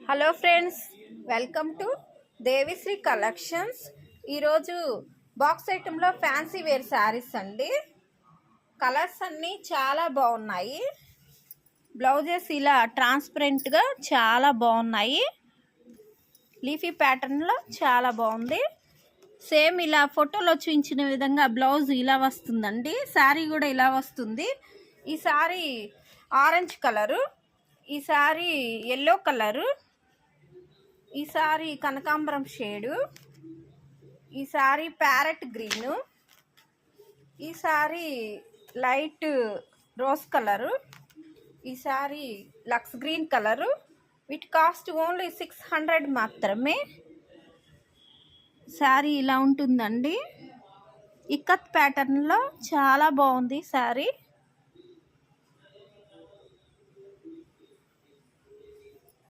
Hello friends, welcome to Devishree collections. ఈరోజు box ఐటెంలో fancy wear sarees అండి. కలర్స్ అన్నీ చాలా బాగున్నాయి. బ్లౌజెస్ ఇలా ట్రాన్స్పరెంట్గా చాలా బాగున్నాయి. లీఫీ ప్యాటర్న్లో చాలా బాగుంది. సేమ్ ఇలా ఫోటోలో చూపించిన విధంగా బ్లౌజ్ ఇలా వస్తుందండి. శారీ కూడా ఇలా వస్తుంది. ఈ శారీ ఆరెంజ్ కలరు, ఈ శారీ ఎల్లో కలరు, ఈ శారీ కనకాంబరం షేడు, ఈ శారీ ప్యారెట్ గ్రీను, ఈ శారీ లైట్ రోజ్ కలరు, ఈ శారీ లక్స్ గ్రీన్ కలరు. వీటి కాస్ట్ ఓన్లీ 600 మాత్రమే. శారీ ఇలా ఉంటుందండి. ఇక్కత్ ప్యాటర్న్లో చాలా బాగుంది శారీ.